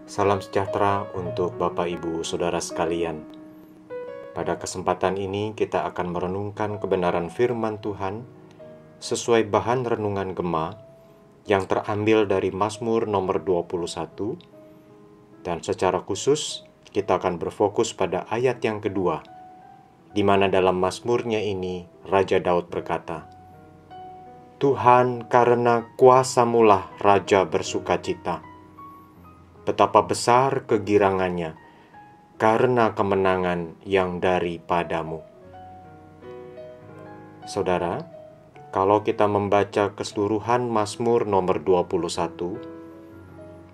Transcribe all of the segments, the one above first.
Salam sejahtera untuk Bapak Ibu Saudara sekalian. Pada kesempatan ini kita akan merenungkan kebenaran firman Tuhan sesuai bahan renungan Gema yang terambil dari Mazmur nomor 21, dan secara khusus kita akan berfokus pada ayat yang kedua, di mana dalam Mazmurnya ini Raja Daud berkata, "Tuhan, karena kuasa-Mu-lah Raja bersukacita. Betapa besar kegirangannya karena kemenangan yang daripada-Mu." Saudara, kalau kita membaca keseluruhan Mazmur nomor 21,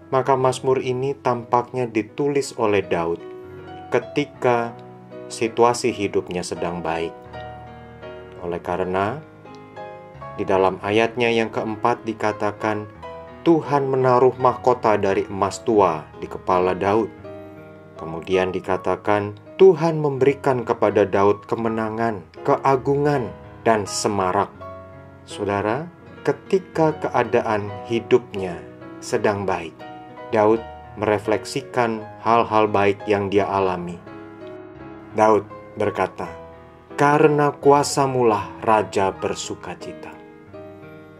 maka Mazmur ini tampaknya ditulis oleh Daud ketika situasi hidupnya sedang baik. Oleh karena di dalam ayatnya yang keempat dikatakan, Tuhan menaruh mahkota dari emas tua di kepala Daud. Kemudian dikatakan, Tuhan memberikan kepada Daud kemenangan, keagungan, dan semarak. Saudara, ketika keadaan hidupnya sedang baik, Daud merefleksikan hal-hal baik yang dia alami. Daud berkata, "Karena kuasa-Mu-lah Raja bersukacita."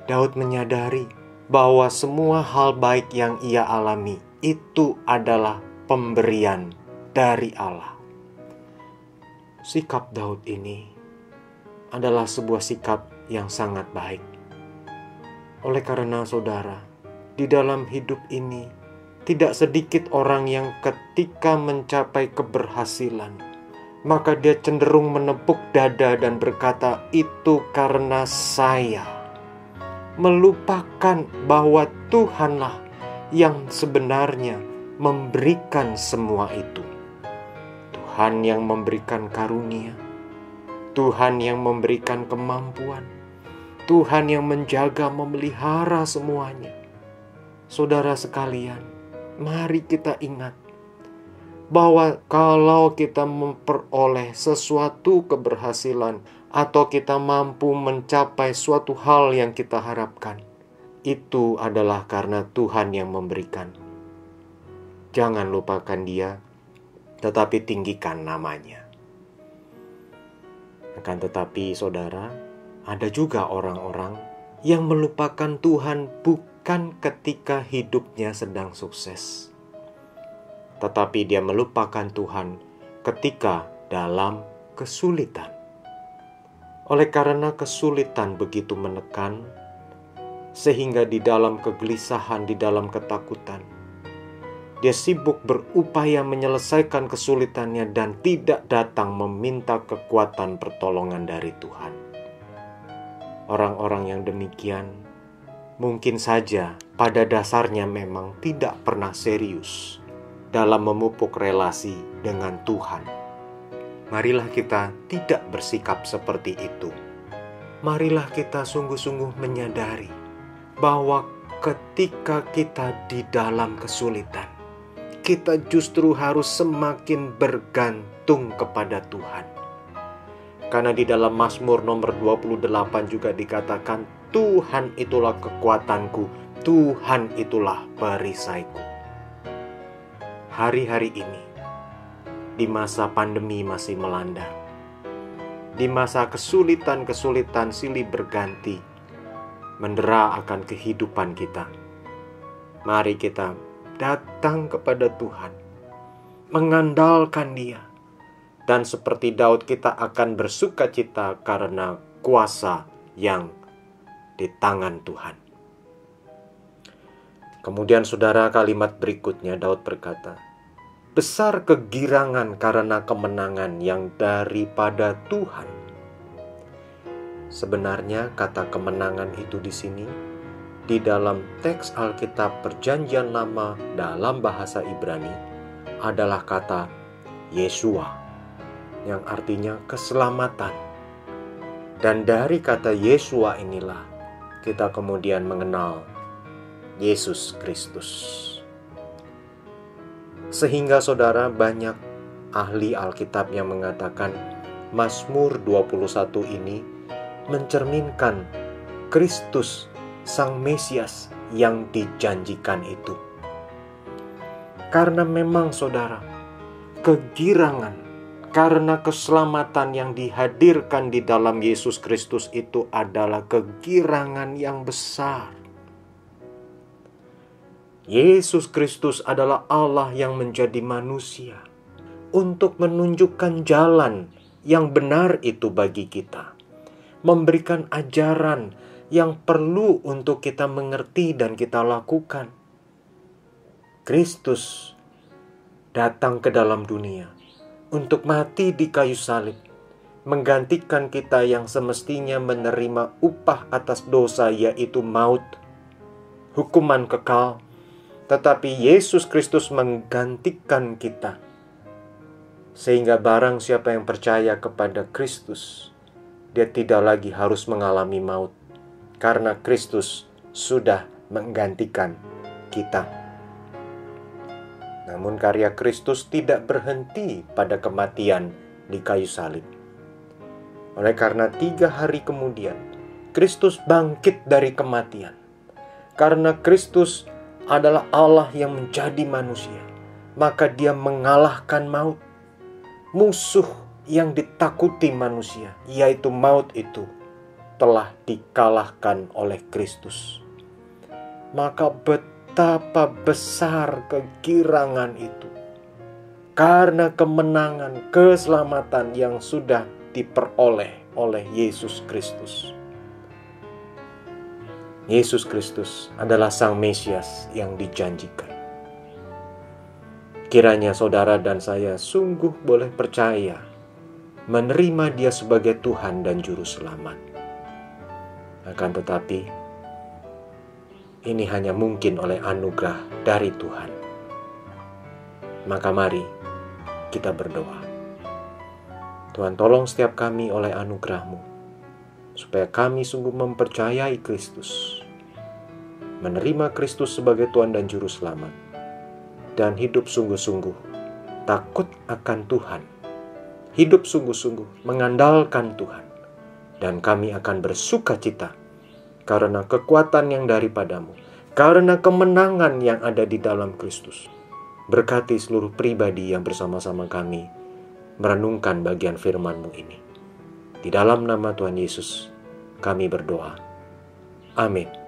Daud menyadari bahwa semua hal baik yang ia alami itu adalah pemberian dari Allah. Sikap Daud ini adalah sebuah sikap yang sangat baik. Oleh karena saudara, di dalam hidup ini tidak sedikit orang yang ketika mencapai keberhasilan, maka dia cenderung menepuk dada dan berkata, "Itu karena saya," melupakan bahwa Tuhanlah yang sebenarnya memberikan semua itu. Tuhan yang memberikan karunia, Tuhan yang memberikan kemampuan, Tuhan yang menjaga, memelihara semuanya. Saudara sekalian, mari kita ingat bahwa kalau kita memperoleh sesuatu keberhasilan atau kita mampu mencapai suatu hal yang kita harapkan, itu adalah karena Tuhan yang memberikan. Jangan lupakan Dia, tetapi tinggikan namanya. Akan tetapi saudara, ada juga orang-orang yang melupakan Tuhan bukan ketika hidupnya sedang sukses, tetapi dia melupakan Tuhan ketika dalam kesulitan. Oleh karena kesulitan begitu menekan, sehingga di dalam kegelisahan, di dalam ketakutan, dia sibuk berupaya menyelesaikan kesulitannya dan tidak datang meminta kekuatan pertolongan dari Tuhan. Orang-orang yang demikian mungkin saja pada dasarnya memang tidak pernah serius dalam memupuk relasi dengan Tuhan. Marilah kita tidak bersikap seperti itu. Marilah kita sungguh-sungguh menyadari bahwa ketika kita di dalam kesulitan, kita justru harus semakin bergantung kepada Tuhan. Karena di dalam Mazmur nomor 28 juga dikatakan, Tuhan itulah kekuatanku, Tuhan itulah perisaiku. Hari-hari ini, di masa pandemi masih melanda, di masa kesulitan-kesulitan silih berganti, mendera akan kehidupan kita, mari kita datang kepada Tuhan, mengandalkan Dia, dan seperti Daud kita akan bersukacita karena kuasa yang di tangan Tuhan. Kemudian saudara, kalimat berikutnya Daud berkata, "Besar kegirangan karena kemenangan yang daripada Tuhan." Sebenarnya kata kemenangan itu di sini di dalam teks Alkitab Perjanjian Lama dalam bahasa Ibrani adalah kata Yeshua, yang artinya keselamatan. Dan dari kata Yeshua inilah kita kemudian mengenal Yesus Kristus. Sehingga saudara, banyak ahli Alkitab yang mengatakan Mazmur 21 ini mencerminkan Kristus, Sang Mesias yang dijanjikan itu. Karena memang saudara, kegirangan karena keselamatan yang dihadirkan di dalam Yesus Kristus itu adalah kegirangan yang besar. Yesus Kristus adalah Allah yang menjadi manusia untuk menunjukkan jalan yang benar itu bagi kita, memberikan ajaran yang perlu untuk kita mengerti dan kita lakukan. Kristus datang ke dalam dunia untuk mati di kayu salib, menggantikan kita yang semestinya menerima upah atas dosa, yaitu maut, hukuman kekal. Tetapi Yesus Kristus menggantikan kita, sehingga barang siapa yang percaya kepada Kristus, dia tidak lagi harus mengalami maut, karena Kristus sudah menggantikan kita. Namun karya Kristus tidak berhenti pada kematian di kayu salib. Oleh karena 3 hari kemudian, Kristus bangkit dari kematian. Karena Kristus adalah Allah yang menjadi manusia, maka dia mengalahkan maut. Musuh yang ditakuti manusia, yaitu maut itu, telah dikalahkan oleh Kristus. Maka betapa besar kegirangan itu karena kemenangan, keselamatan yang sudah diperoleh oleh Yesus Kristus. Yesus Kristus adalah Sang Mesias yang dijanjikan. Kiranya saudara dan saya sungguh boleh percaya, menerima Dia sebagai Tuhan dan Juru Selamat. Akan tetapi, ini hanya mungkin oleh anugerah dari Tuhan. Maka mari kita berdoa. Tuhan, tolong setiap kami oleh anugerah-Mu, supaya kami sungguh mempercayai Kristus, menerima Kristus sebagai Tuhan dan Juru Selamat, dan hidup sungguh-sungguh takut akan Tuhan, hidup sungguh-sungguh mengandalkan Tuhan, dan kami akan bersuka cita karena kekuatan yang daripadamu, karena kemenangan yang ada di dalam Kristus. Berkati seluruh pribadi yang bersama-sama kami merenungkan bagian firman-Mu ini. Di dalam nama Tuhan Yesus, kami berdoa. Amin.